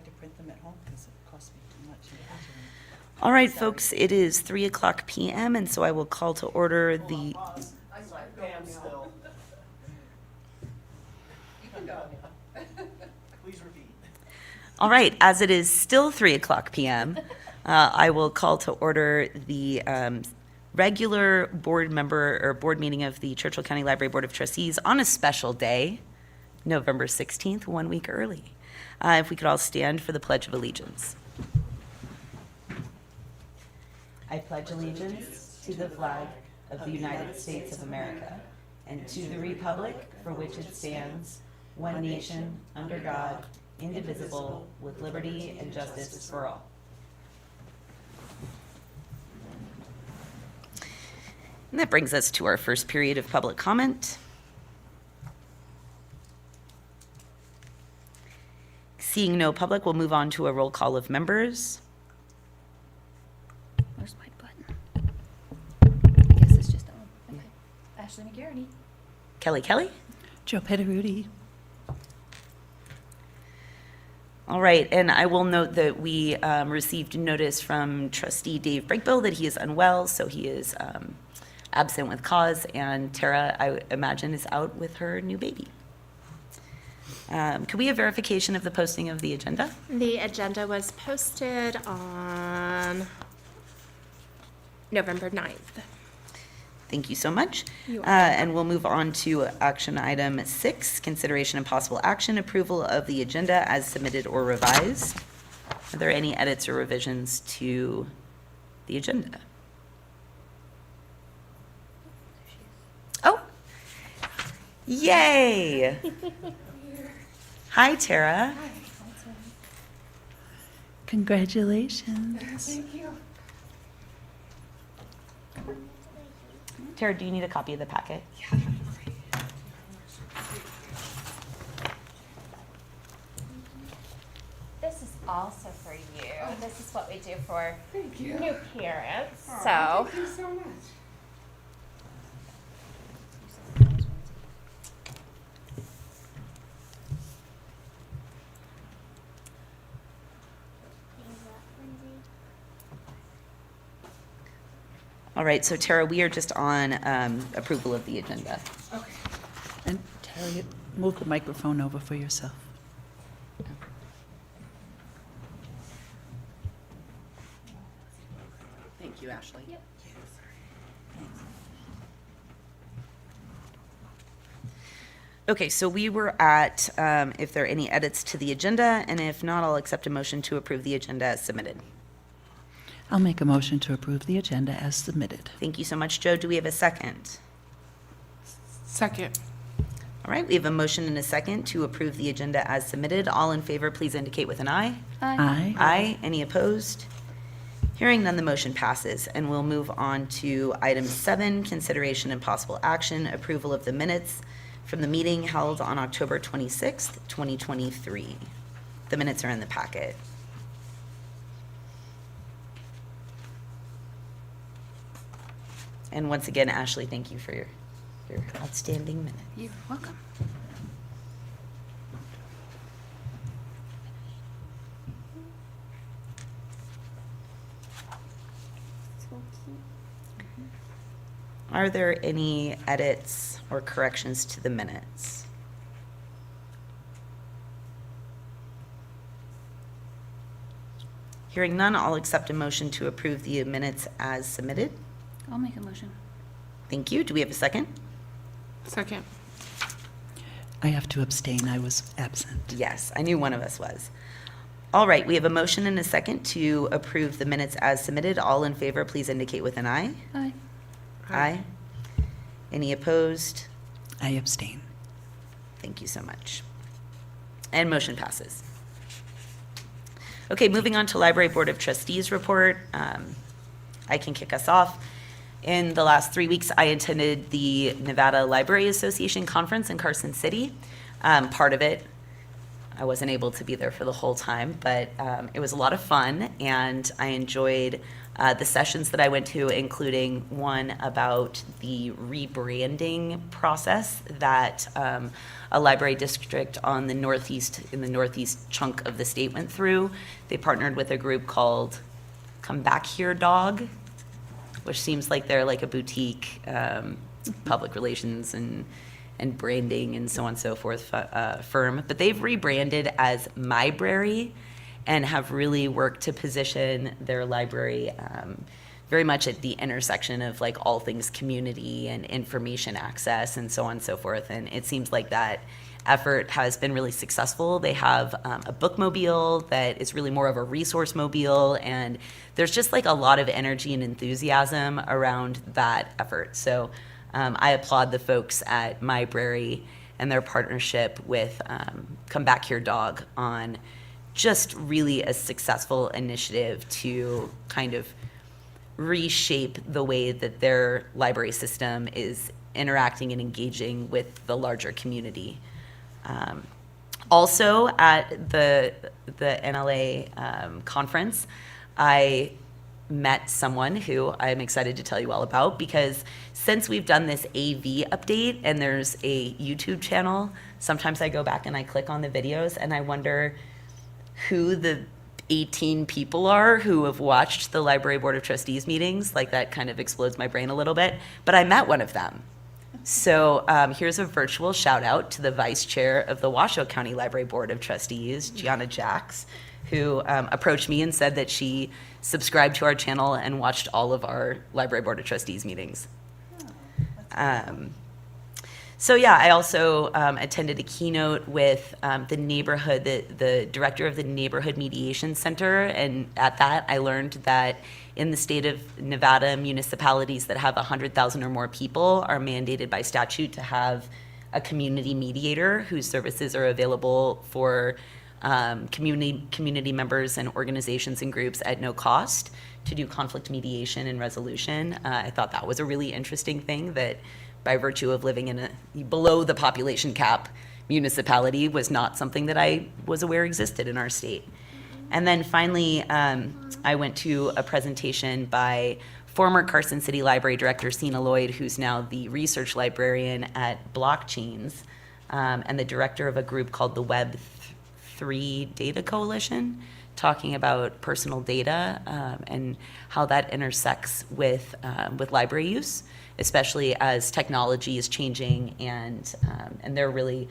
like to print them at home because it costs me too much. All right, folks, it is 3:00 p.m., and so I will call to order the, Pause. I saw Pam still. You can go now. Please repeat. all right, as it is still 3:00 p.m., I will call to order the regular board meeting of the Churchill County Library Board of Trustees on a special day, November 16th, 1 week early. If we could all stand for the Pledge of Allegiance. I pledge allegiance to the flag of the United States of America and to the republic for which it stands, one nation, under God, indivisible, with liberty and justice for all. And that brings us to our first period of public comment. Seeing no public, we'll move on to a roll call of members. Where's my button? I guess it's just on. Okay. Ashley McGarity. Kelly? Joe Petteruti. All right, and I will note that we received notice from trustee Dave Breakbill that he is unwell, so he is absent with cause, and Tara, I imagine, is out with her new baby. Could we have verification of the posting of the agenda? The agenda was posted on November 9th. Thank you so much. You are And we'll move on to action item 6, consideration and possible action, approval of the agenda as submitted or revised. Are there any edits or revisions to the agenda? Oh, yay. Hi, Tara. Congratulations. Thank you. Tara, do you need a copy of the packet? This is also for you. This is what we do for Thank you. new parents. Oh, So, Thank you so much. All right, so Tara, we are just on approval of the agenda. Okay. And Terry, move the microphone over for yourself. Thank you, Ashley. Yep. Okay, so we were at if there are any edits to the agenda, and if not, I'll accept a motion to approve the agenda as submitted. I'll make a motion to approve the agenda as submitted. Thank you so much, Joe. Do we have a second? Second. All right, we have a motion and a second to approve the agenda as submitted. All in favor, please indicate with an aye. Aye. Aye. Any opposed? Hearing none, the motion passes, and we'll move on to item 7, consideration and possible action, approval of the minutes from the meeting held on October 26th, 2023. The minutes are in the packet. And once again, Ashley, thank you for your outstanding minutes. You're welcome. Are there any edits or corrections to the minutes? Hearing none, I'll accept a motion to approve the minutes as submitted. I'll make a motion. Thank you. Do we have a second? Second. I have to abstain. I was absent. Yes, I knew one of us was. All right, we have a motion and a second to approve the minutes as submitted. All in favor, please indicate with an aye. Aye. Aye. Any opposed? I abstain. Thank you so much. And motion passes. Okay, moving on to Library Board of Trustees report. I can kick us off. In the last 3 weeks, I attended the Nevada Library Association Conference in Carson City. Part of it I wasn't able to be there for the whole time, but it was a lot of fun, and I enjoyed the sessions that I went to, including one about the rebranding process that a library district in the northeast chunk of the state went through. They partnered with a group called Come Back Here Dog, which seems like they're like a boutique public relations and branding and so on and so forth firm. But they've rebranded as MyBrary and have really worked to position their library very much at the intersection of like all things community and information access and so on and so forth. And it seems like that effort has been really successful. They have a bookmobile that is really more of a resource mobile, and there's just like a lot of energy and enthusiasm around that effort. So I applaud the folks at MyBrary and their partnership with Come Back Here Dog on just really a successful initiative to kind of reshape the way that their library system is interacting and engaging with the larger community. Also at the NLA conference, I met someone who I'm excited to tell you all about, because since we've done this AV update and there's a YouTube channel, sometimes I go back and I click on the videos and I wonder who the 18 people are who have watched the Library Board of Trustees meetings. Like, that kind of explodes my brain a little bit, but I met one of them. So here's a virtual shout out to the vice chair of the Washoe County Library Board of Trustees, Gianna Jacks, who approached me and said that she subscribed to our channel and watched all of our Library Board of Trustees meetings. So yeah, I also attended a keynote with the director of the Neighborhood Mediation Center, and at that I learned that in the state of Nevada, municipalities that have 100,000 or more people are mandated by statute to have a community mediator whose services are available for community members and organizations and groups at no cost to do conflict mediation and resolution. I thought that was a really interesting thing, that by virtue of living in a below the population cap municipality was not something that I was aware existed in our state. And then finally, I went to a presentation by former Carson City Library Director Sina Lloyd, who's now the research librarian at Blockchains, and the director of a group called the Web3 Data Coalition, talking about personal data and how that intersects with library use, especially as technology is changing, and they're really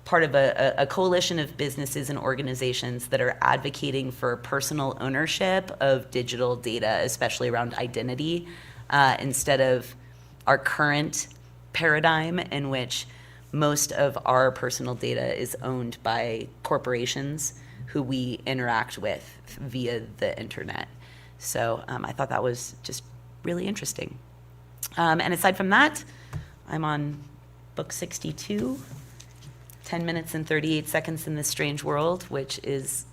part of a coalition of businesses and organizations that are advocating for personal ownership of digital data, especially around identity, instead of our current paradigm in which most of our personal data is owned by corporations who we interact with via the internet. So I thought that was just really interesting. And aside from that, I'm on book 62, 10 minutes and 38 seconds in this strange world, which is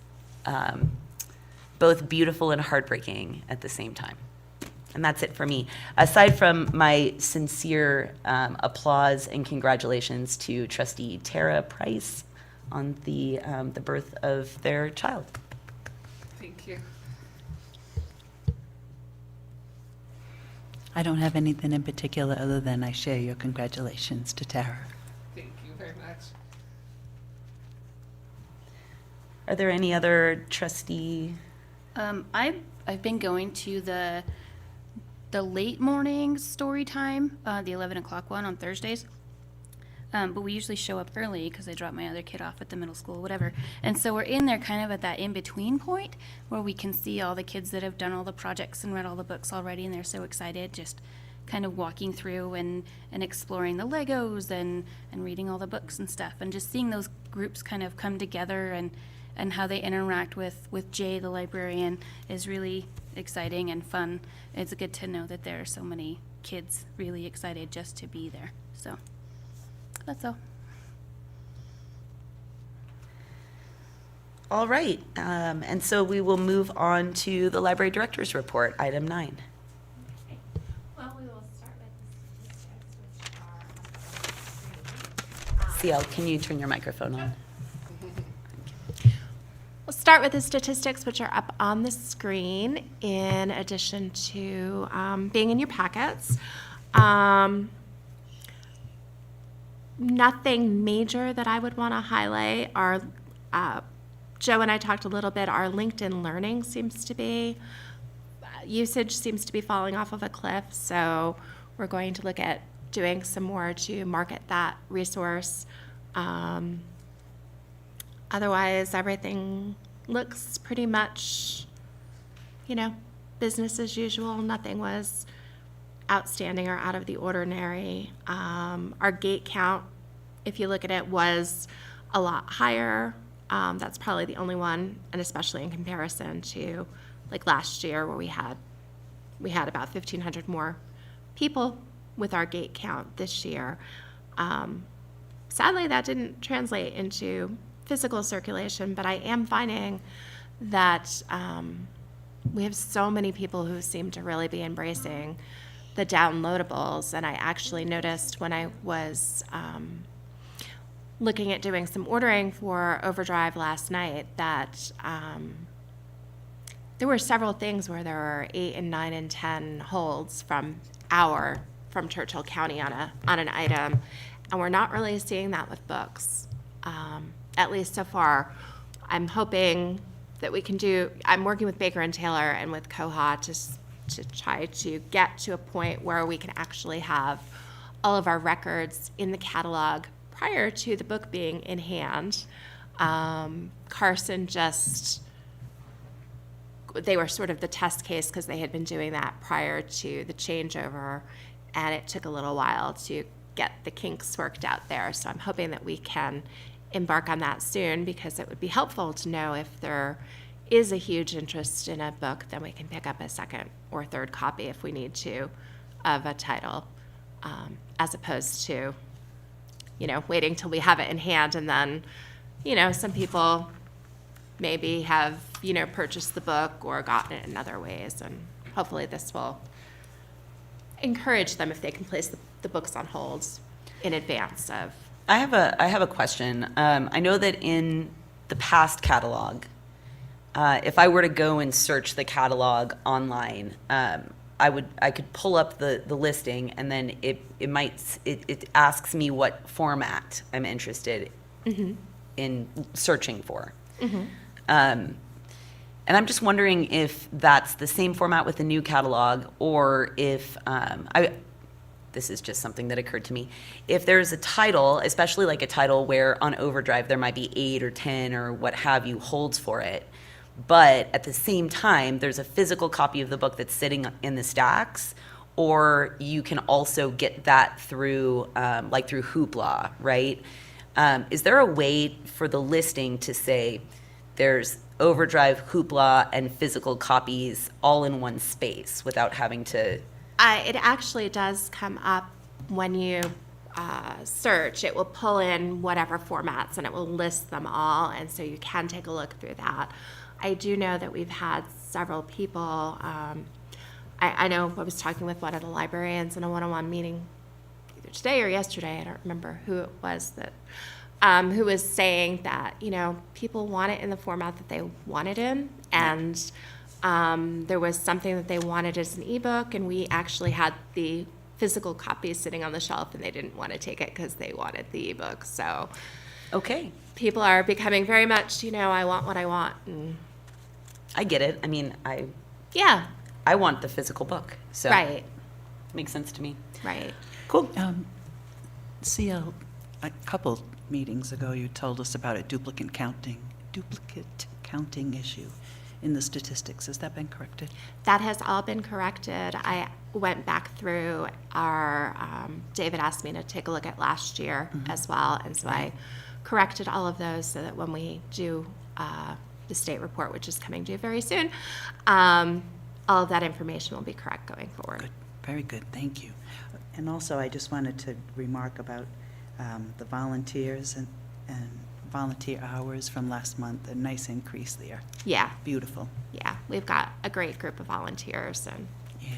both beautiful and heartbreaking at the same time. And that's it for me. Aside from my sincere applause and congratulations to Trustee Tara Price on the birth of their child. Thank you. I don't have anything in particular other than I share your congratulations to Tara. Thank you very much. Are there any other trustee? I've been going to the late morning story time, the 11 o'clock one on Thursdays. But we usually show up early because I drop my other kid off at the middle school, whatever. And so we're in there kind of at that in-between point where we can see all the kids that have done all the projects and read all the books already, and they're so excited, just kind of walking through and exploring the Legos and reading all the books and stuff, and just seeing those groups kind of come together and how they interact with Jay, the librarian, is really exciting and fun. It's good to know that there are so many kids really excited just to be there. So that's all. All right, and so we will move on to the library director's report, item 9. Well, we will start with the statistics, which are on page 3. CL, can you turn your microphone on? We'll start with the statistics, which are up on the screen, in addition to being in your packets. Nothing major that I would want to highlight. Our Joe and I talked a little bit. Our LinkedIn Learning seems to be usage seems to be falling off of a cliff. So we're going to look at doing some more to market that resource. Otherwise, everything looks pretty much, business as usual. Nothing was outstanding or out of the ordinary. Our gate count, if you look at it, was a lot higher. That's probably the only one, and especially in comparison to like last year where we had about 1,500 more people with our gate count this year. Sadly, that didn't translate into physical circulation, but I am finding that we have so many people who seem to really be embracing the downloadables. And I actually noticed when I was looking at doing some ordering for Overdrive last night that there were several things where there were 8 and 9 and 10 holds from Churchill County on an item, and we're not really seeing that with books, at least so far. I'm hoping that we can I'm working with Baker and Taylor and with Koha to try to get to a point where we can actually have all of our records in the catalog prior to the book being in hand. Carson they were sort of the test case because they had been doing that prior to the changeover, and it took a little while to get the kinks worked out there. So I'm hoping that we can embark on that soon, because it would be helpful to know if there is a huge interest in a book, then we can pick up a second or third copy if we need to of a title, as opposed to, waiting till we have it in hand and then, some people maybe have, purchased the book or gotten it in other ways. And hopefully this will encourage them if they can place the books on hold in advance of. I have a question. I know that in the past catalog, if I were to go and search the catalog online, I could pull up the listing, and then it asks me what format I'm interested in searching for. And I'm just wondering if that's the same format with the new catalog, or if this is just something that occurred to me. If there's a title, especially like a title where on Overdrive there might be 8 or 10 or what have you holds for it, but at the same time there's a physical copy of the book that's sitting in the stacks, or you can also get that through through Hoopla, right? Is there a way for the listing to say there's Overdrive, Hoopla, and physical copies all in one space without having to? It actually does come up when you search. It will pull in whatever formats and it will list them all, and so you can take a look through that. I do know that we've had several people. I know I was talking with one of the librarians in a one-on-one meeting either today or yesterday. I don't remember who it was that who was saying that people want it in the format that they want it in, and there was something that they wanted as an ebook, and we actually had the physical copies sitting on the shelf, and they didn't want to take it because they wanted the ebook. So, Okay, people are becoming very much, I want what I want, and I get it. I mean, yeah, I want the physical book, so right, makes sense to me. right. Cool. CL, a couple meetings ago, you told us about a duplicate counting issue in the statistics. Has that been corrected? That has all been corrected. I went back through our, David asked me to take a look at last year as well, and so I corrected all of those so that when we do the state report, which is coming due very soon, all of that information will be correct going forward. Good. Very good. Thank you. And also, I just wanted to remark about the volunteers and volunteer hours from last month. A nice increase there. Yeah, Beautiful. yeah. We've got a great group of volunteers, and Yeah.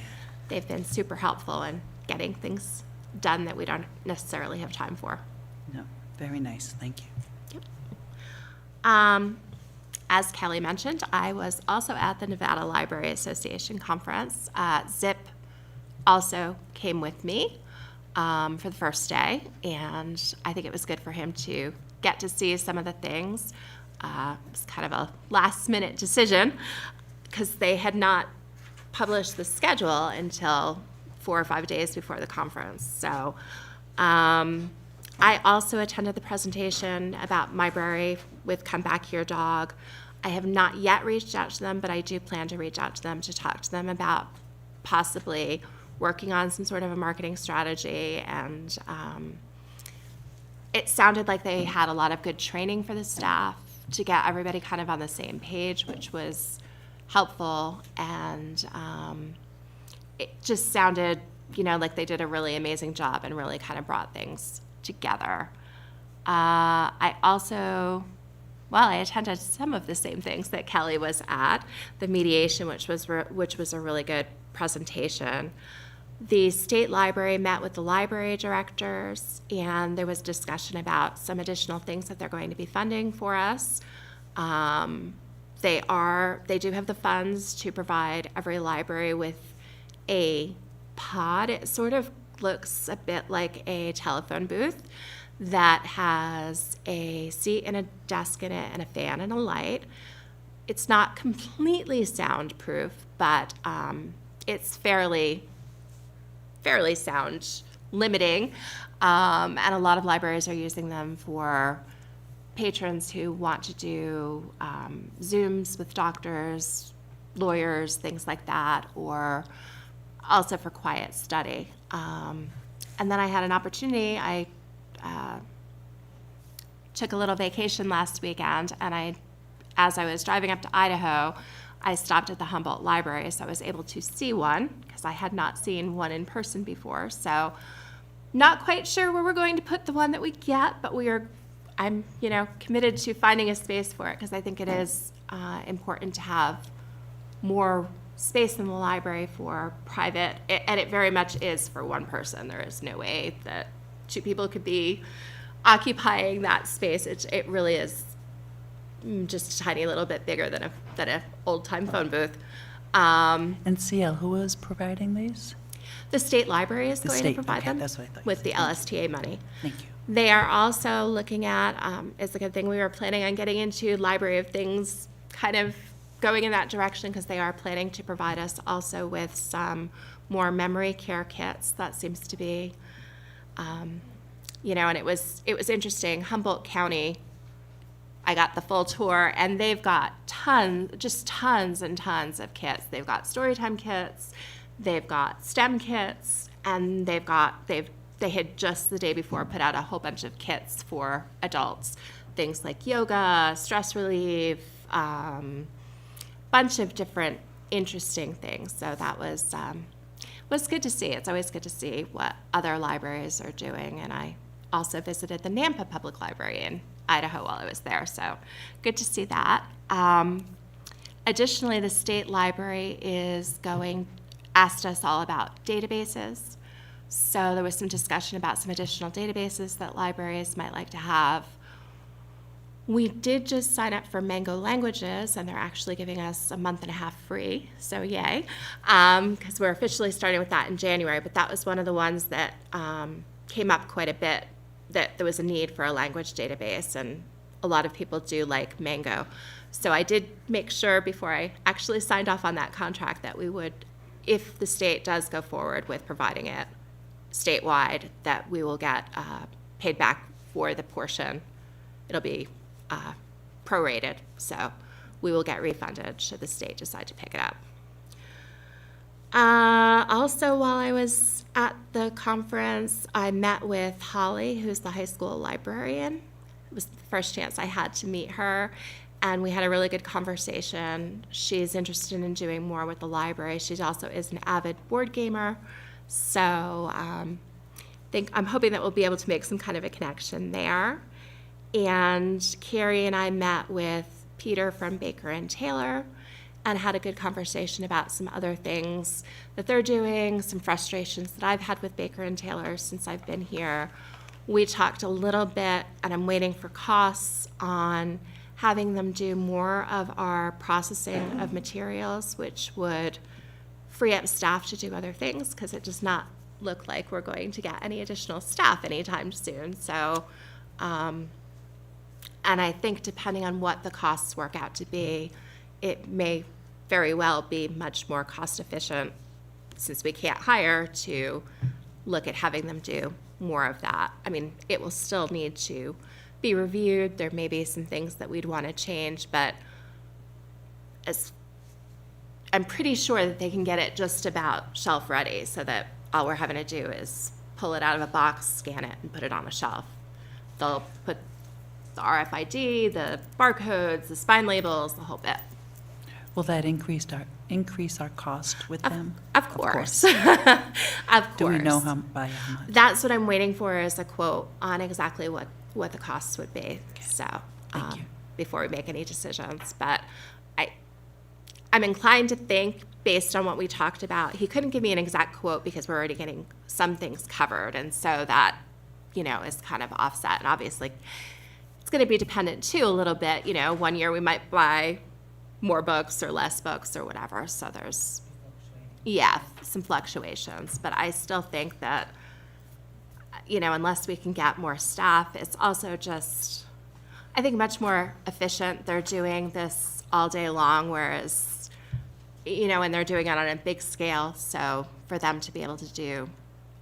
they've been super helpful in getting things done that we don't necessarily have time for. No, very nice. Thank you. as Kelly mentioned, I was also at the Nevada Library Association conference. Zip also came with me for the first day, and I think it was good for him to get to see some of the things. It's kind of a last-minute decision because they had not published the schedule until 4 or 5 days before the conference. So I also attended the presentation about Myberry with Come Back Here Dog. I have not yet reached out to them, but I do plan to reach out to them to talk to them about possibly working on some sort of a marketing strategy. And it sounded like they had a lot of good training for the staff to get everybody kind of on the same page, which was helpful. And it just sounded, like they did a really amazing job and really kind of brought things together. I attended some of the same things that Kelly was at, the mediation, which was a really good presentation. The state library met with the library directors, and there was discussion about some additional things that they're going to be funding for us. They do have the funds to provide every library with a pod. It sort of looks a bit like a telephone booth that has a seat and a desk in it and a fan and a light. It's not completely soundproof, but it's fairly sound limiting. And a lot of libraries are using them for patrons who want to do Zooms with doctors, lawyers, things like that, or also for quiet study. And then I had an opportunity. I took a little vacation last weekend, and as I was driving up to Idaho, I stopped at the Humboldt Library, so I was able to see one because I had not seen one in person before. So not quite sure where we're going to put the one that we get, but I'm committed to finding a space for it because I think it is important to have more space in the library for private, and it very much is for one person. There is no way that 2 people could be occupying that space. It really is just a tiny little bit bigger than a old-time phone booth. And CL, who is providing these? The state library is The going state, to provide okay, them that's what I thought you with said. the LSTA money. Thank you. They are also looking at, it's a good thing we were planning on getting into Library of Things, kind of going in that direction, because they are planning to provide us also with some more memory care kits. That seems to be, and it was interesting. Humboldt County, I got the full tour, and they've got tons and tons of kits. They've got storytime kits, they've got STEM kits, and they had just the day before put out a whole bunch of kits for adults. Things like yoga, stress relief, bunch of different interesting things. So that was good to see. It's always good to see what other libraries are doing. And I also visited the Nampa Public Library in Idaho while I was there. So good to see that. Additionally, the state library asked us all about databases. So there was some discussion about some additional databases that libraries might like to have. We did just sign up for Mango Languages, and they're actually giving us a month and a half free, so yay, because we're officially starting with that in January. But that was one of the ones that came up quite a bit, that there was a need for a language database, and a lot of people do like Mango. So I did make sure before I actually signed off on that contract that we would, if the state does go forward with providing it statewide, that we will get paid back for the portion. It'll be prorated, so we will get refunded should the state decide to pick it up. Also, while I was at the conference, I met with Holly, who's the high school librarian. It was the first chance I had to meet her, and we had a really good conversation. She's interested in doing more with the library. She also is an avid board gamer, so I'm hoping that we'll be able to make some kind of a connection there. And Carrie and I met with Peter from Baker and Taylor and had a good conversation about some other things that they're doing, some frustrations that I've had with Baker and Taylor since I've been here. We talked a little bit, and I'm waiting for costs on having them do more of our processing of materials, which would free up staff to do other things, because it does not look like we're going to get any additional staff anytime soon. So, and I think depending on what the costs work out to be, it may very well be much more cost efficient, since we can't hire, to look at having them do more of that. I mean, it will still need to be reviewed. There may be some things that we'd want to change, but I'm pretty sure that they can get it just about shelf ready, so that all we're having to do is pull it out of a box, scan it, and put it on a shelf. They'll put the RFID, the barcodes, the spine labels, the whole bit. Will that increase our cost with them? Of course. Of course. Do we know by how much? That's what I'm waiting for, is a quote on exactly what the costs would be. So, Thank you. before we make any decisions. But I'm inclined to think, based on what we talked about, he couldn't give me an exact quote because we're already getting some things covered. And so that, is kind of offset. And obviously, it's going to be dependent too a little bit. 1 year we might buy more books or less books or whatever. So there's, some fluctuations. But I still think that, unless we can get more staff, it's also just, I think, much more efficient. They're doing this all day long, whereas, and they're doing it on a big scale. So for them to be able to do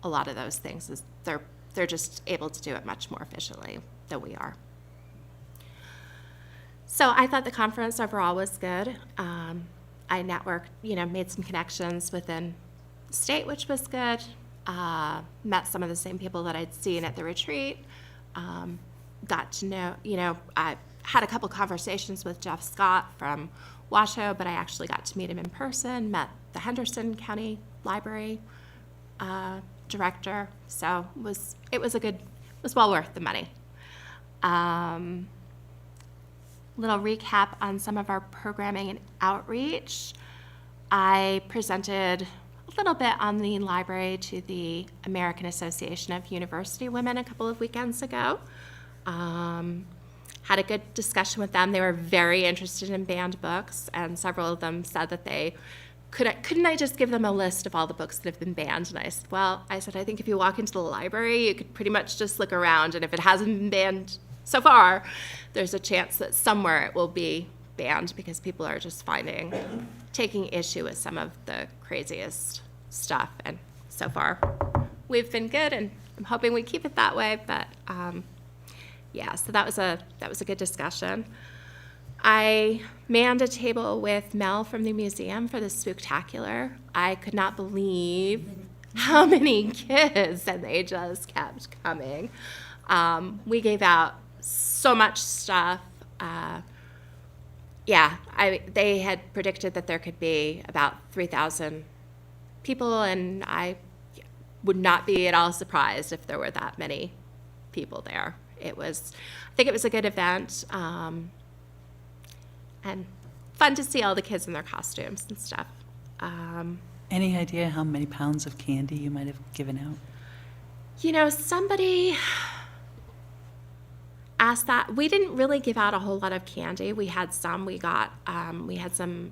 a lot of those things, is they're just able to do it much more efficiently than we are. So I thought the conference overall was good. I networked, made some connections within the state, which was good. Met some of the same people that I'd seen at the retreat. Got to know, I had a couple conversations with Jeff Scott from Washoe, but I actually got to meet him in person, met the Henderson County Library director. So it was well worth the money. Little recap on some of our programming and outreach. I presented a little bit on the library to the American Association of University Women a couple of weekends ago. Had a good discussion with them. They were very interested in banned books, and several of them said that they couldn't I just give them a list of all the books that have been banned? And I said, I think if you walk into the library, you could pretty much just look around, and if it hasn't been banned so far, there's a chance that somewhere it will be banned, because people are just taking issue with some of the craziest stuff. And so far, we've been good, and I'm hoping we keep it that way. But so that was a good discussion. I manned a table with Mel from the museum for the Spooktacular. I could not believe how many kids, and they just kept coming. We gave out so much stuff. They had predicted that there could be about 3,000 people, and I would not be at all surprised if there were that many people there. I think it was a good event, and fun to see all the kids in their costumes and stuff. Any idea how many pounds of candy you might have given out? Somebody asked that. We didn't really give out a whole lot of candy. We had some. We had some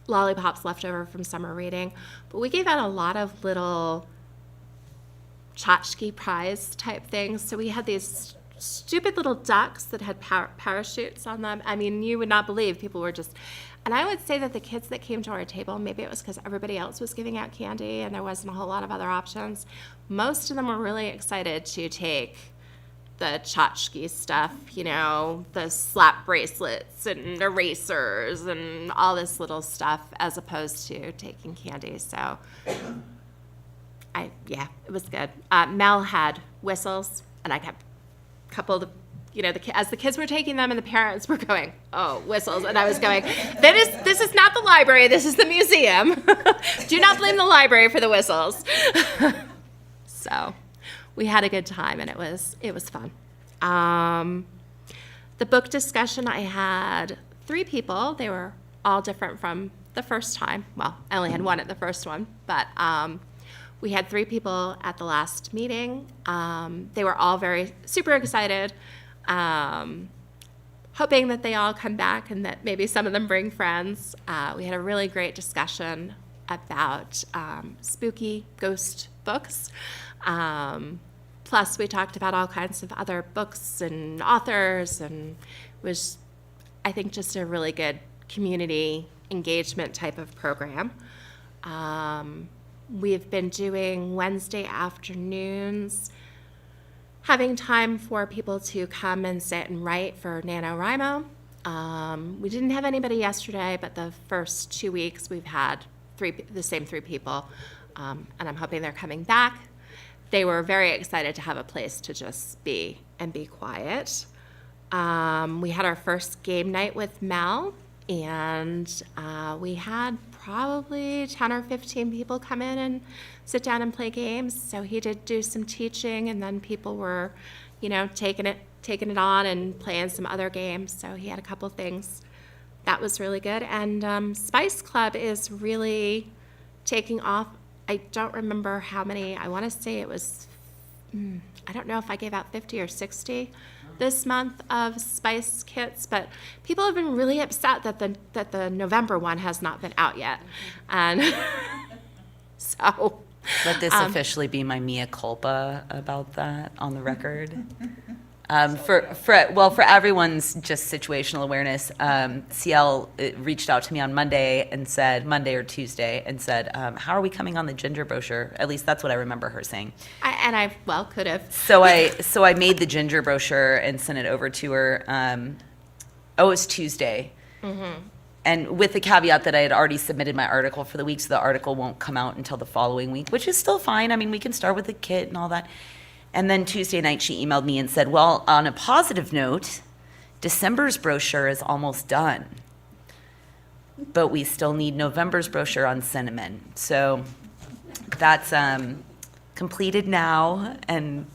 lollipops left over from summer reading, but we gave out a lot of little tchotchke prize type things. So we had these stupid little ducks that had parachutes on them. I mean, you would not believe, people were just, and I would say that the kids that came to our table, maybe it was because everybody else was giving out candy and there wasn't a whole lot of other options, most of them were really excited to take the tchotchke stuff, the slap bracelets and erasers and all this little stuff, as opposed to taking candy. So it was good. Mel had whistles, and I kept a couple of the, as the kids were taking them and the parents were going, oh, whistles. And I was going, this is not the library, this is the museum. Do not blame the library for the whistles. So we had a good time, and it was fun. The book discussion, I had 3 people. They were all different from the first time. Well, I only had one at the first one, but we had 3 people at the last meeting. They were all super excited. hoping that they all come back and that maybe some of them bring friends. We had a really great discussion about spooky ghost books. Plus, we talked about all kinds of other books and authors, and it was, I think, just a really good community engagement type of program. We've been doing Wednesday afternoons, having time for people to come and sit and write for NaNoWriMo. We didn't have anybody yesterday, but the first 2 weeks we've had the same three people, and I'm hoping they're coming back. They were very excited to have a place to just be and be quiet. We had our first game night with Mel, and we had probably 10 or 15 people come in and sit down and play games. So he did do some teaching, and then people were, taking it on and playing some other games. So he had a couple of things. That was really good. And Spice Club is really taking off. I don't remember how many. I want to say it was, I don't know if I gave out 50 or 60 this month of spice kits, but people have been really upset that the November one has not been out yet. And so Let this officially be my mea culpa about that on the record. For everyone's just situational awareness, CL reached out to me on Monday or Tuesday, and said, how are we coming on the ginger brochure? At least that's what I remember her saying. I could have. So I made the ginger brochure and sent it over to her. It was Tuesday. Mm-hmm. And with the caveat that I had already submitted my article for the week, so the article won't come out until the following week, which is still fine. I mean, we can start with the kit and all that. And then Tuesday night, she emailed me and said, well, on a positive note, December's brochure is almost done, but we still need November's brochure on cinnamon. So that's completed now. And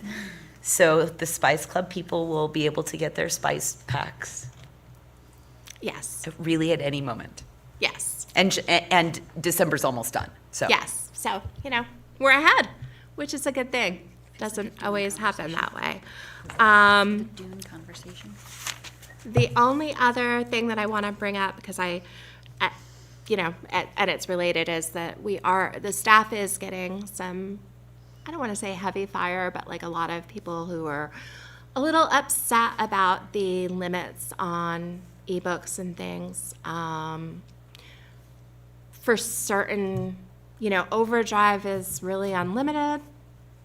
so the Spice Club people will be able to get their spice packs Yes. really at any moment. Yes. And December's almost done. So Yes. So, we're ahead, which is a good thing. Doesn't always happen that way. Dune conversation. The only other thing that I want to bring up, because and it's related, is that the staff is getting some, I don't want to say heavy fire, but like a lot of people who are a little upset about the limits on ebooks and things. For certain, Overdrive is really unlimited.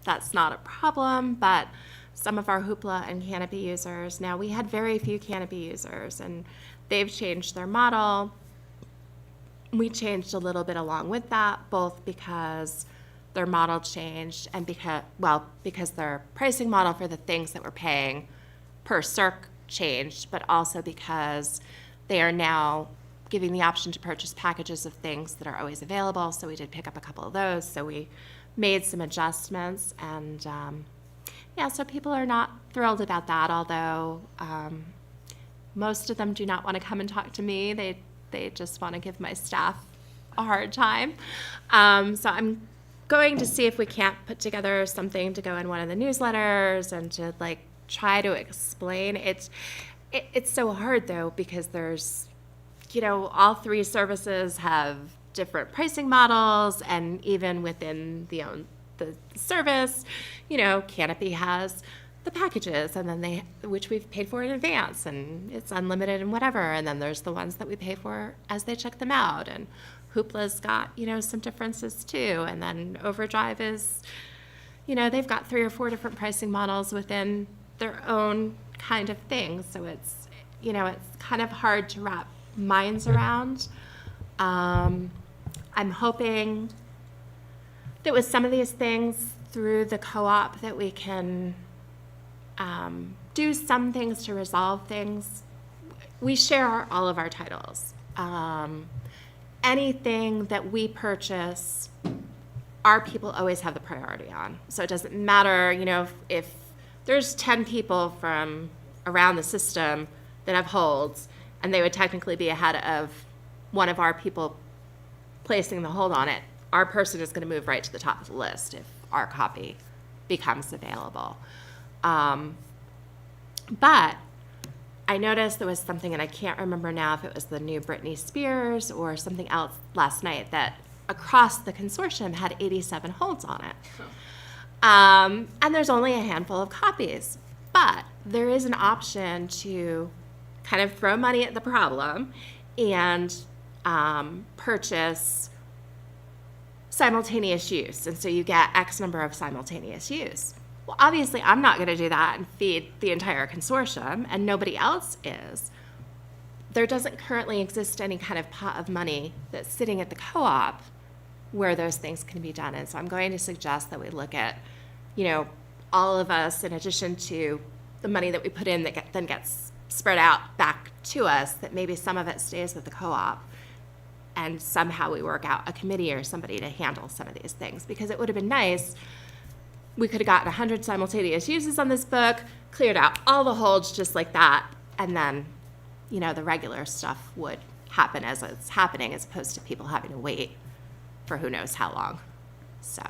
That's not a problem, but some of our Hoopla and Canopy users, now we had very few Canopy users, and they've changed their model. We changed a little bit along with that, both because their model changed and because their pricing model for the things that we're paying per circ changed, but also because they are now giving the option to purchase packages of things that are always available. So we did pick up a couple of those. So we made some adjustments, and so people are not thrilled about that, although most of them do not want to come and talk to me. They just want to give my staff a hard time. So I'm going to see if we can't put together something to go in one of the newsletters and to try to explain. It's so hard though, because there's, all three services have different pricing models, and even within the service, Canopy has the packages, and then which we've paid for in advance, and it's unlimited and whatever, and then there's the ones that we pay for as they check them out, and Hoopla's got some differences too, and then Overdrive is, they've got 3 or 4 different pricing models within their own kind of thing, so it's kind of hard to wrap minds around. I'm hoping that with some of these things through the co-op that we can do some things to resolve things. We share all of our titles. Anything that we purchase, our people always have the priority on. So it doesn't matter, if there's 10 people from around the system that have holds, and they would technically be ahead of one of our people placing the hold on it, our person is going to move right to the top of the list if our copy becomes available. But I noticed there was something, and I can't remember now if it was the new Britney Spears or something else last night, that across the consortium had 87 holds on it. And there's only a handful of copies. But there is an option to kind of throw money at the problem and purchase simultaneous use. And so you get X number of simultaneous use. Well, obviously, I'm not going to do that and feed the entire consortium, and nobody else is. There doesn't currently exist any kind of pot of money that's sitting at the co-op where those things can be done. And so I'm going to suggest that we look at, all of us, in addition to the money that we put in that then gets spread out back to us, that maybe some of it stays with the co-op, and somehow we work out a committee or somebody to handle some of these things. Because it would have been nice, we could have gotten 100 simultaneous uses on this book, cleared out all the holds just like that, and then, the regular stuff would happen as it's happening, as opposed to people having to wait for who knows how long. So,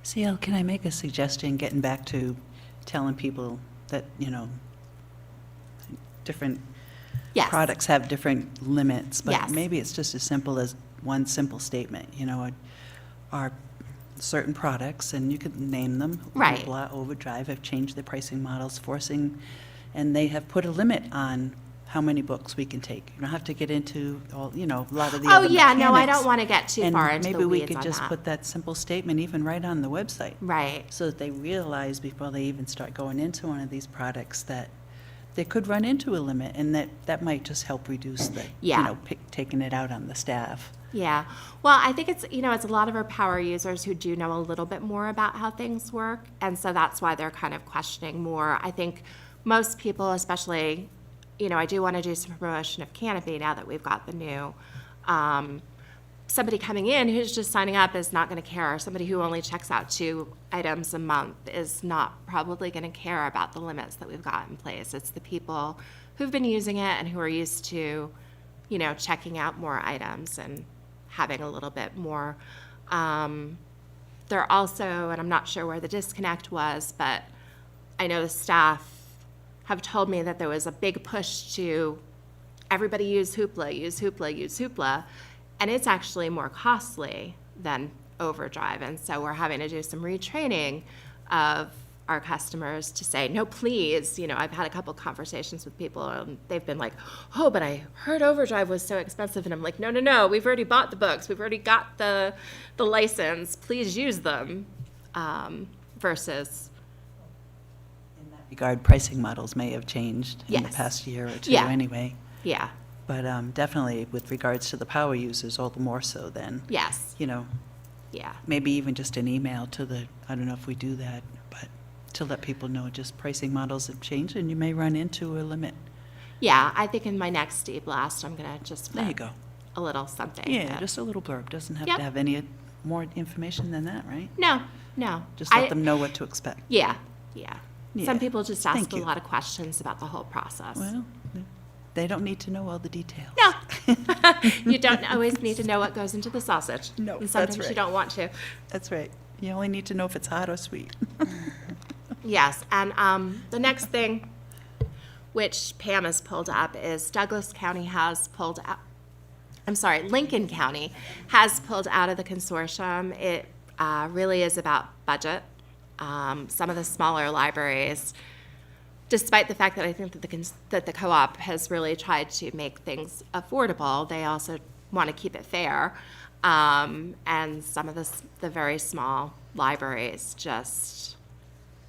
CL, can I make a suggestion, getting back to telling people that, different yes. products have different limits, but Yes. maybe it's just as simple as one simple statement, are certain products, and you could name them. Right. Blah, Overdrive have changed their pricing models, and they have put a limit on how many books we can take. You don't have to get into all, a lot of the Oh, other yeah, no, I mechanics. don't want to get too far into the And maybe we weeds could on just that. put that simple statement even right on the website. Right. So that they realize before they even start going into one of these products that they could run into a limit, and that might just help reduce the, Yeah. taking it out on the staff. Yeah. Well, I think it's a lot of our power users who do know a little bit more about how things work. And so that's why they're kind of questioning more. I think most people, especially, I do want to do some promotion of Canopy now that we've got the new. Somebody coming in who's just signing up is not going to care. Somebody who only checks out 2 items a month is not probably going to care about the limits that we've got in place. It's the people who've been using it and who are used to, checking out more items and having a little bit more. There also, and I'm not sure where the disconnect was, but I know the staff have told me that there was a big push to everybody use Hoopla, use Hoopla, use Hoopla, and it's actually more costly than Overdrive. And so we're having to do some retraining of our customers to say, no, please. I've had a couple conversations with people, and they've been like, oh, but I heard Overdrive was so expensive. And I'm like, no, we've already bought the books. We've already got the license. Please use them. Versus, In that regard, pricing models may have changed in the Yes. past year or two Yeah. anyway. yeah, But definitely with regards to the power users, all the more so then, yes, yeah. maybe even just an email to I don't know if we do that, but to let people know just pricing models have changed and you may run into a limit. Yeah, I think in my next e-blast, I'm going to just There you put go. a little something. Yeah, that- just a little blurb. Doesn't have Yep. to have any more information than that, right? No. Just let them know what to expect. Yeah. Yeah. Some people just ask Thank a you. lot of questions about the whole process. Well, they don't need to know all the details. No. You don't always need to know what goes into the sausage. No, And that's sometimes you right. don't want to. That's right. You only need to know if it's hot or sweet. Yes, and the next thing, which Pam has pulled up, is Douglas County has pulled out, Lincoln County has pulled out of the consortium. It really is about budget. Some of the smaller libraries, despite the fact that I think that the co-op has really tried to make things affordable, they also want to keep it fair. And some of the very small libraries just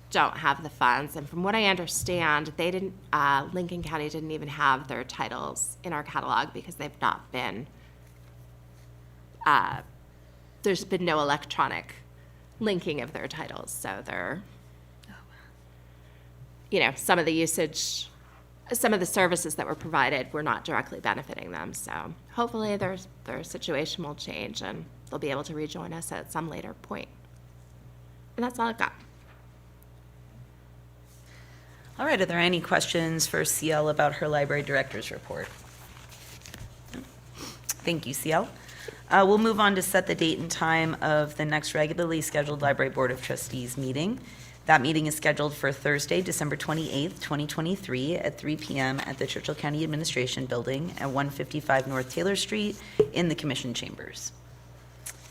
don't have the funds. And from what I understand, Lincoln County didn't even have their titles in our catalog because they've not been, there's been no electronic linking of their titles. So they're, some of the usage, some of the services that were provided were not directly benefiting them. So hopefully their situation will change and they'll be able to rejoin us at some later point. And that's all I've got. All right, are there any questions for CL about her library director's report? Thank you, CL. We'll move on to set the date and time of the next regularly scheduled Library Board of Trustees meeting. That meeting is scheduled for Thursday, December 28th, 2023, at 3 p.m. at the Churchill County Administration Building at 155 North Taylor Street in the Commission Chambers.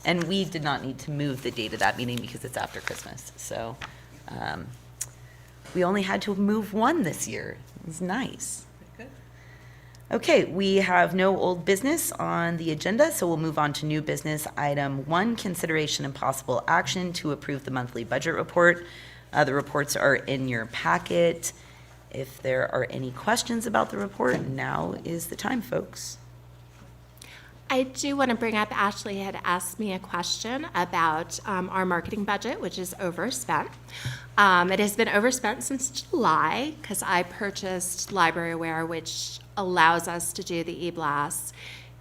And we did not need to move the date of that meeting because it's after Christmas. So we only had to move one this year. It was nice. Okay, we have no old business on the agenda, so we'll move on to new business. Item 1, consideration and possible action to approve the monthly budget report. The reports are in your packet. If there are any questions about the report, now is the time, folks. I do want to bring up, Ashley had asked me a question about our marketing budget, which is overspent. It has been overspent since July because I purchased LibraryWare, which allows us to do the e-blasts,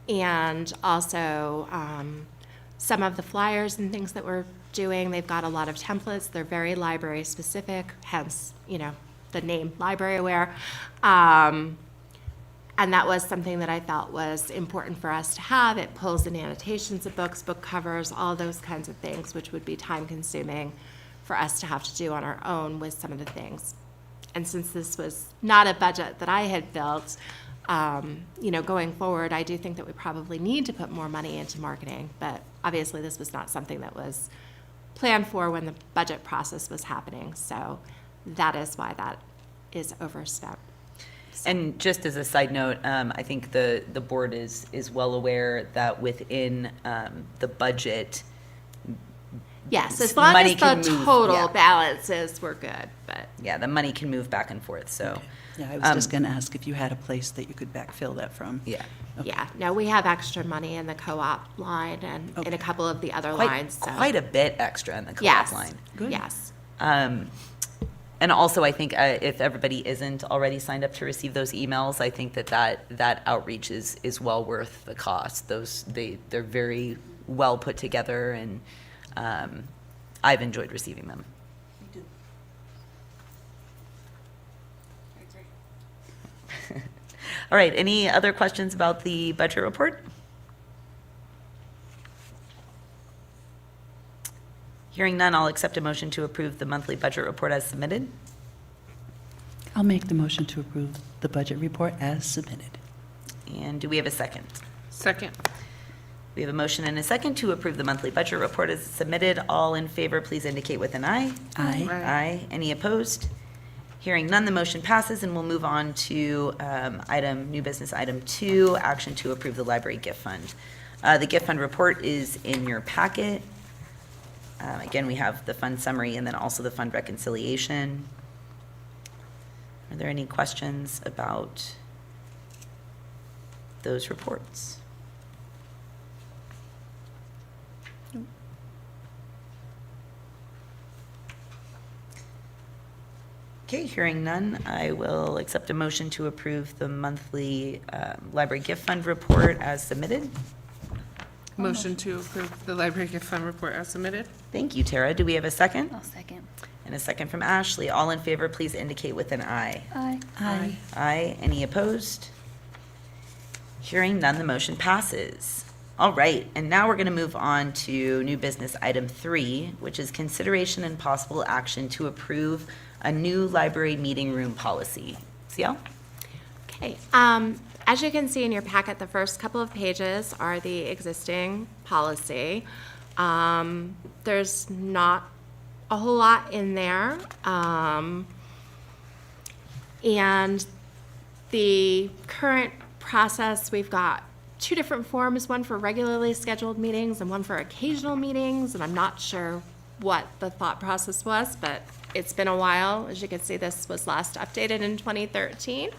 and also some of the flyers and things that we're doing. They've got a lot of templates. They're very library specific, hence, the name LibraryWare. And that was something that I felt was important for us to have. It pulls in annotations of books, book covers, all those kinds of things, which would be time consuming for us to have to do on our own with some of the things. And since this was not a budget that I had built, going forward, I do think that we probably need to put more money into marketing. But obviously, this was not something that was planned for when the budget process was happening. So that is why that is overspent. And just as a side note, I think the board is well aware that within the budget, Yes, as long money as can the move, total yeah. balances, we're good. But yeah, the money can move back and forth, so. Yeah, I was just going to ask if you had a place that you could backfill that from. Yeah. yeah, no, we have extra money in the co-op line and in a couple of the other lines. So. Quite a bit extra in the co-op yes, line. Good. yes. And also, I think if everybody isn't already signed up to receive those emails, I think that outreach is well worth the cost. They're very well put together, and I've enjoyed receiving them. All right, any other questions about the budget report? Hearing none, I'll accept a motion to approve the monthly budget report as submitted. I'll make the motion to approve the budget report as submitted. And do we have a second? Second. We have a motion and a second to approve the monthly budget report as submitted. All in favor, please indicate with an aye. Aye. Aye. Any opposed? Hearing none, the motion passes, and we'll move on to new business item 2, action to approve the library gift fund. The gift fund report is in your packet. Again, we have the fund summary and then also the fund reconciliation. Are there any questions about those reports? Okay, hearing none, I will accept a motion to approve the monthly library gift fund report as submitted. Motion to approve the library gift fund report as submitted. Thank you, Tara. Do we have a second? I'll second. And a second from Ashley. All in favor, please indicate with an aye. Aye. Aye. Aye. Any opposed? Hearing none, the motion passes. All right, and now we're going to move on to new business item 3, which is consideration and possible action to approve a new library meeting room policy. CL? Okay. As you can see in your packet, the first couple of pages are the existing policy. There's not a whole lot in there. And the current process, we've got 2 different forms, one for regularly scheduled meetings and one for occasional meetings, and I'm not sure what the thought process was, but it's been a while. As you can see, this was last updated in 2013.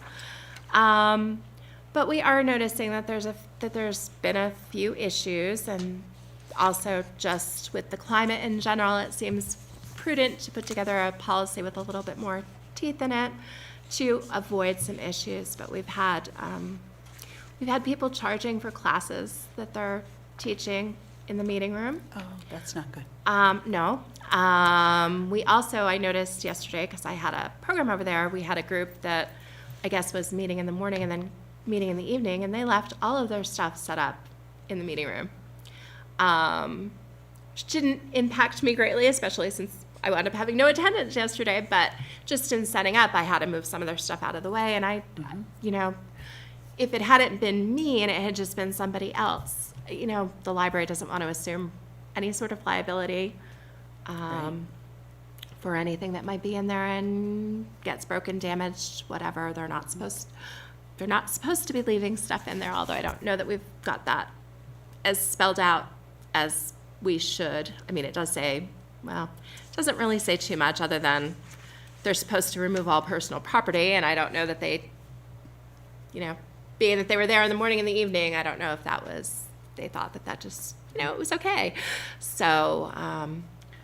But we are noticing that there's been a few issues, and also just with the climate in general, it seems prudent to put together a policy with a little bit more teeth in it to avoid some issues. But we've had people charging for classes that they're teaching in the meeting room. Oh, that's not good. No. We also, I noticed yesterday, because I had a program over there, we had a group that I guess was meeting in the morning and then meeting in the evening, and they left all of their stuff set up in the meeting room. which didn't impact me greatly, especially since I wound up having no attendance yesterday. But just in setting up, I had to move some of their stuff out of the way. And you know, if it hadn't been me and it had just been somebody else, you know, the library doesn't want to assume any sort of liability for anything that might be in there and gets broken, damaged, whatever. They're not supposed to be leaving stuff in there, although I don't know that we've got that as spelled out as we should. I mean, it does say, well, it doesn't really say too much other than they're supposed to remove all personal property, and I don't know that they, you know, being that they were there in the morning and the evening, I don't know if that was, they thought that just, you know, it was okay. So,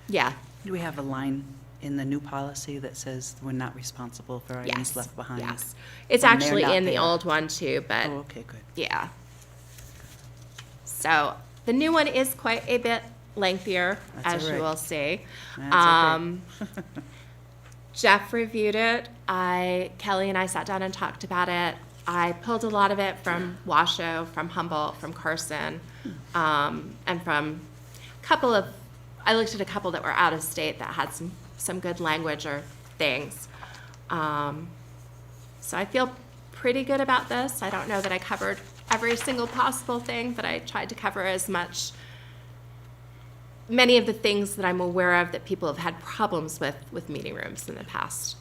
yeah. Do we have a line in the new policy that says we're not responsible for items Yes. left behind? Yes. It's when they're actually not in the there? old one too, but Oh, okay, good. yeah. So the new one is quite a bit lengthier, That's as all you right. will see. That's okay. Jeff reviewed it. Kelly and I sat down and talked about it. I pulled a lot of it from Washoe, from Humboldt, from Carson, and from a couple of, I looked at a couple that were out of state that had some good language or things. So I feel pretty good about this. I don't know that I covered every single possible thing, but I tried to cover as many of the things that I'm aware of that people have had problems with meeting rooms in the past.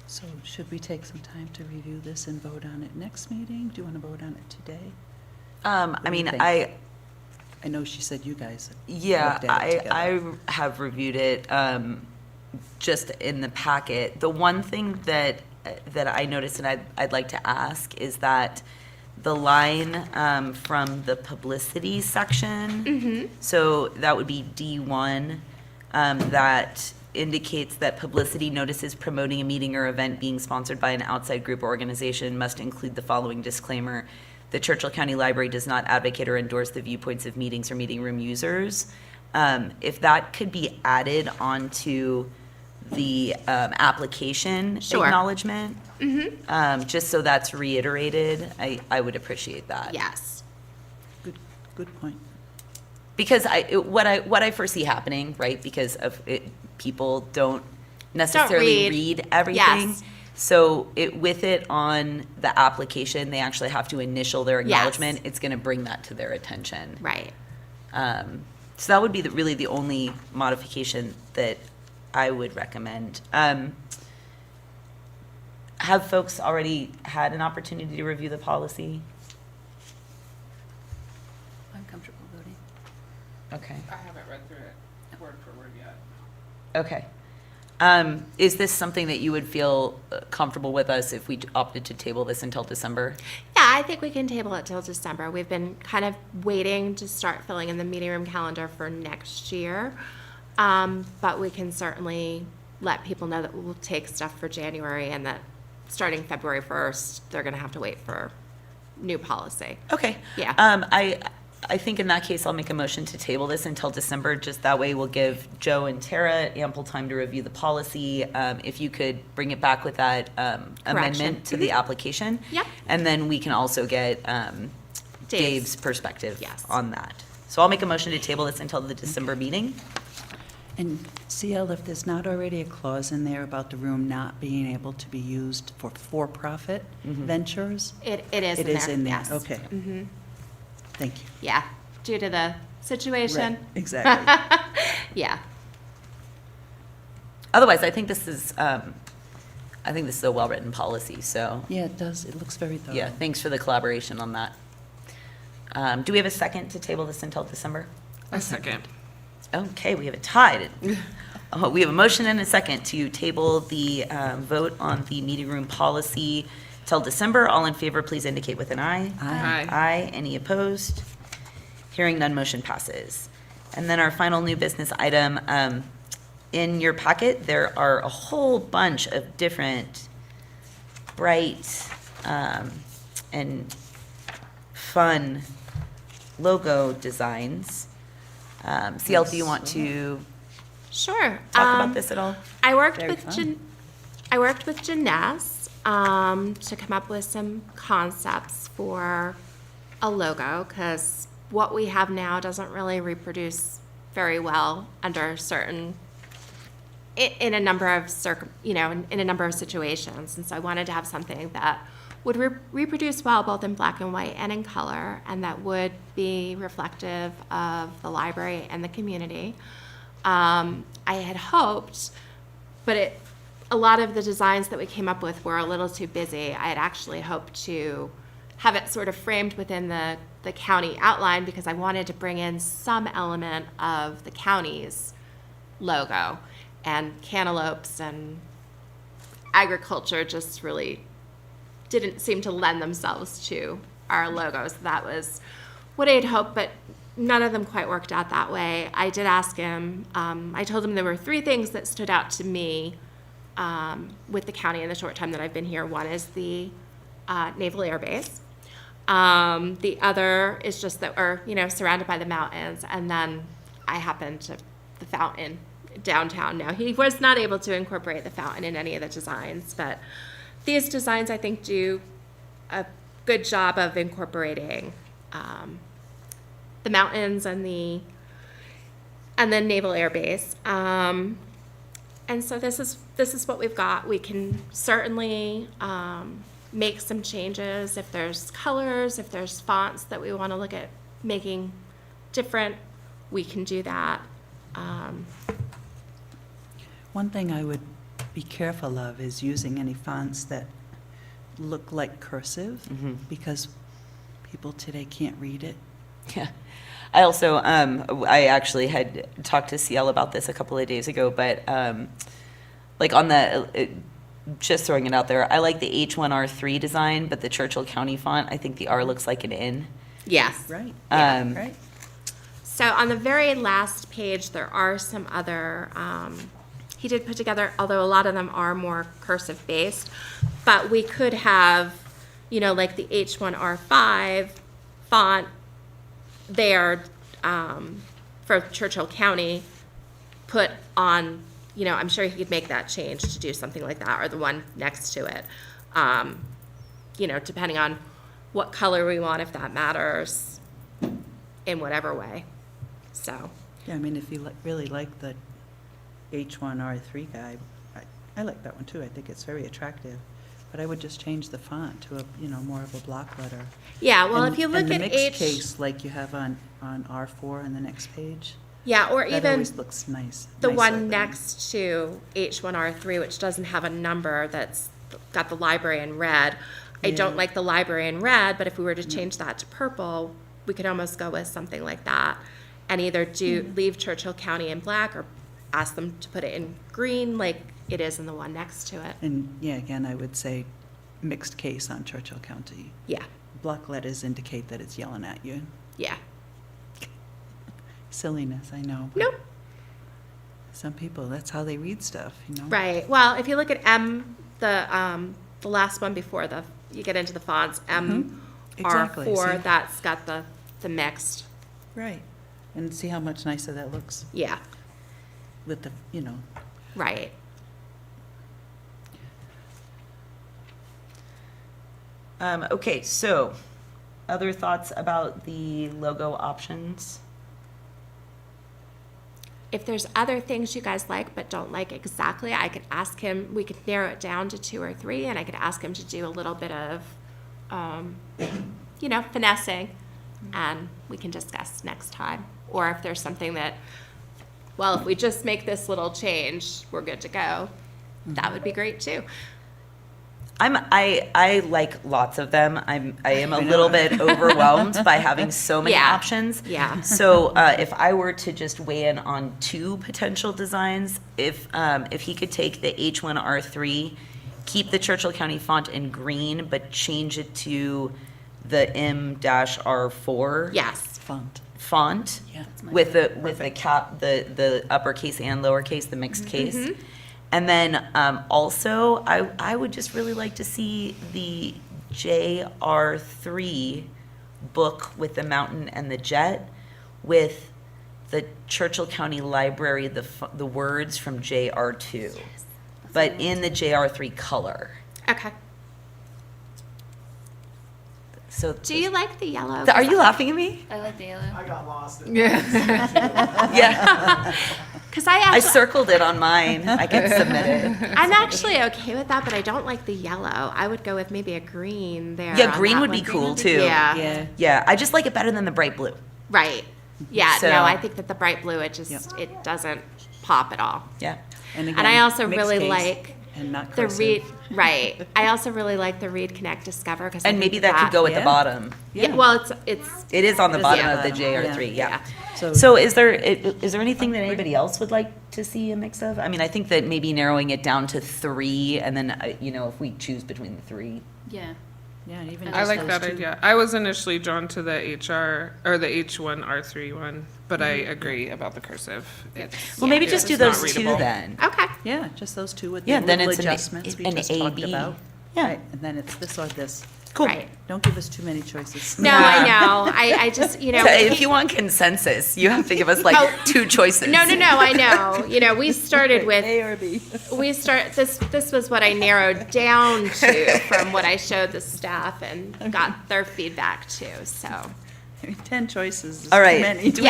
So should we take some time to review this and vote on it next meeting? Do you want to vote on it today? I do you mean, think? I know she said you guys Yeah, looked at it I together. have reviewed it just in the packet. The one thing that I noticed and I'd like to ask is that the line from the publicity section, so that would be D1, that indicates that publicity notices promoting a meeting or event being sponsored by an outside group or organization must include the following disclaimer: the Churchill County Library does not advocate or endorse the viewpoints of meetings or meeting room users. If that could be added onto the application Sure. acknowledgement, just so that's reiterated, I would appreciate that. Yes. Good point. Because what I foresee happening, right, because of it, people don't necessarily read everything. Yes. So with it on the application, they actually have to initial their Yes. acknowledgement. It's going to bring that to their attention. Right. So that would be really the only modification that I would recommend. Have folks already had an opportunity to review the policy? I'm comfortable voting. Okay. I haven't read through it word for word yet. Okay. Is this something that you would feel comfortable with us if we opted to table this until December? Yeah, I think we can table it till December. We've been kind of waiting to start filling in the meeting room calendar for next year. But we can certainly let people know that we'll take stuff for January and that starting February 1st, they're going to have to wait for new policy. Okay. Yeah. I think in that case, I'll make a motion to table this until December. Just that way we'll give Joe and Tara ample time to review the policy. If you could bring it back with that amendment to the application. Yep. And then we can also get Dave's perspective Yes. on that. So I'll make a motion to table this until the December meeting. And CL, if there's not already a clause in there about the room not being able to be used for for-profit ventures? It is in It there. is in there, Yes. okay. Thank you. Yeah, due to the situation. Right, exactly. Yeah. Otherwise, I think this is a well-written policy, so. Yeah, it does, it looks very thorough. Yeah, thanks for the collaboration on that. Do we have a second to table this until December? A second. Okay, we have it tied. We have a motion and a second to table the vote on the meeting room policy till December. All in favor, please indicate with an aye. Aye. Aye. Any opposed? Hearing none, motion passes. And then our final new business item, in your packet, there are a whole bunch of different bright and fun logo designs. CL, do you want to Sure. talk about this at all? I worked Very with fun. I worked with Jeunesse to come up with some concepts for a logo because what we have now doesn't really reproduce very well under certain, in a number of in a number of situations. And so I wanted to have something that would reproduce well both in black and white and in color, and that would be reflective of the library and the community. I had hoped, but a lot of the designs that we came up with were a little too busy. I had actually hoped to have it sort of framed within the county outline, because I wanted to bring in some element of the county's logo, and cantaloupes and agriculture just really didn't seem to lend themselves to our logos. That was what I had hoped, but none of them quite worked out that way. I did ask him, I told him there were 3 things that stood out to me with the county in the short time that I've been here. One is the Naval Air Base. The other is just that we're, surrounded by the mountains. And then I happened to the fountain downtown. Now, he was not able to incorporate the fountain in any of the designs, but these designs, I think, do a good job of incorporating the mountains and the Naval Air Base. And so this is what we've got. We can certainly make some changes if there's colors, if there's fonts that we want to look at making different, we can do that. One thing I would be careful of is using any fonts that look like cursive, because people today can't read it. Yeah. I also, I actually had talked to CL about this a couple of days ago, but like on the, just throwing it out there, I like the H1R3 design, but the Churchill County font, I think the R looks like an N. Yes. Right. Right. So on the very last page, there are some other, he did put together, although a lot of them are more cursive based, but we could have, like the H1R5 font there for Churchill County put on, I'm sure he could make that change to do something like that, or the one next to it, depending on what color we want, if that matters, in whatever way. So. Yeah, I mean, if you really like the H1R3 guy, I like that one too. I think it's very attractive. But I would just change the font to a, more of a block letter. Yeah, well, And- if you look and at the mixed case, like you have on R4 on the next page, yeah, or that even always looks nice. the nicer one than- next to H1R3, which doesn't have a number, that's got the library in red. I don't Yeah. like the library in red, but if we were to change that to purple, we could almost go with something like that, and either leave Churchill County in black or ask them to put it in green, like it is in the one next to it. And, yeah, again, I would say mixed case on Churchill County. Yeah, Block letters indicate that it's yelling at you. yeah. Silliness, I know. but Nope. Some people, that's how they read stuff, Right. Well, if you look at M, the last one before you get into the fonts, Exactly, M4, see? that's got the mixed. Right. And see how much nicer that looks Yeah. with the, Right. Okay, so other thoughts about the logo options? If there's other things you guys like but don't like exactly, I could ask him, we could narrow it down to 2 or 3, and I could ask him to do a little bit of, finessing, and we can discuss next time. Or if there's something that, well, if we just make this little change, we're good to go, that would be great too. I like lots of them. I am a I know. little bit overwhelmed by having so many Yeah. options. Yeah. So if I were to just weigh in on 2 potential designs, if he could take the H1R3, keep the Churchill County font in green, but change it to the M-R4 Yes. font Yeah. with the cap, the uppercase and lowercase, the mixed case. And then also, I would just really like to see the JR3 book with the mountain and the jet with the Churchill County Library, the words from JR2, but in the JR3 color. Okay. So, Do you like the yellow? are you laughing at me? I like the yellow. I got lost. Yeah. Yeah. Because I I actually, circled it on mine. I can submit it. I'm actually okay with that, but I don't like the yellow. I would go with maybe a green there. Yeah, on green that would be one. cool too. Yeah. Yeah, I just like it better than the bright blue. Right. Yeah. So- No, I think that the bright blue, it just Yep. it doesn't pop at all. Yeah. And again, I also mixed really case like and not the cursive. Read. Right. I also really like the Read, Connect, Discover because And maybe that could go at the Yeah. bottom. Yeah. Well, it's It is on the It is bottom at of the the JR3, bottom, yeah. So, So is there anything that anybody else would like to see a mix of? I mean, I think that maybe narrowing it down to 3, and then, if we choose between the 3. Yeah. yeah, even I just like those that two. idea. I was initially drawn to the HR, or the H1, R3 one, but I agree about the cursive. It's- Well, maybe yeah, just do it's not those 2 readable. then. okay. Yeah, just those two with the Yeah, then little it's adjustments we an just A, talked B. about. Yeah. Right, and then it's this or this. Cool. Right. Don't give us too many choices. No, I know. I just So if you want consensus, you have to give us like Oh. 2 choices. No, I know. We started with A or B. this was what I narrowed down to from what I showed the staff and got their feedback too. So 10 choices is All too right. many. Do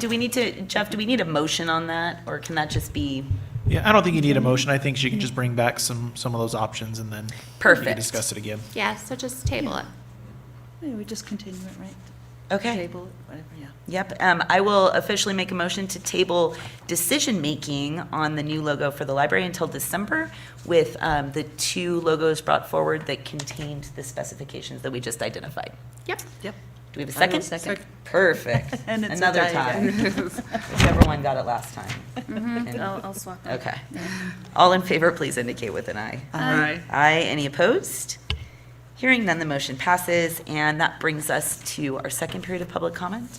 we need to, Jeff, do we need a motion on that, or can that just be Yeah, I don't think you need a motion. I think she can just bring back some of those options and then we perfect? can discuss it again. yeah, so just table it. Yeah, we just continue it, right? Okay. Table it, whatever, yeah. Yep, I will officially make a motion to table decision-making on the new logo for the library until December with the 2 logos brought forward that contained the specifications that we just identified. Yep. Yep. Do we have a I will second? second. Perfect. And it's a Another tie time. again. Whichever one got it last time. And- I'll swap them. Okay. All in favor, please indicate with an eye. Aye. Aye. Any opposed? Hearing none, the motion passes, and that brings us to our second period of public comment.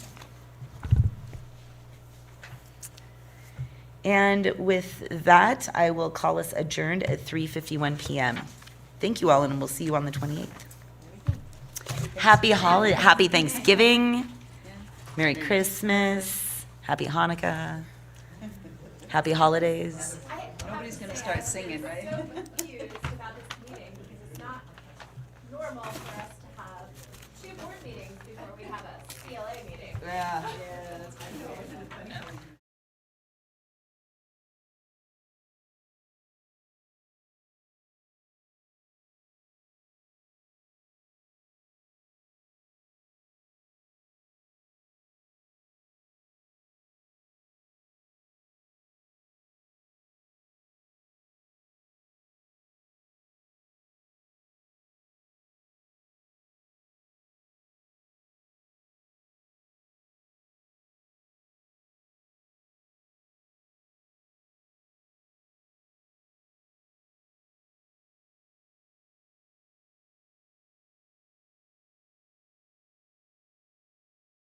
And with that, I will call us adjourned at 3:51 PM. Thank you all, and we'll see you on the 28th. Happy Thanksgiving, Merry Christmas, Happy Hanukkah, Happy Holidays. Nobody's going to start singing, right? Confused about this meeting because it's not normal for us to have 2 board meetings before we have a CLA meeting. Yeah.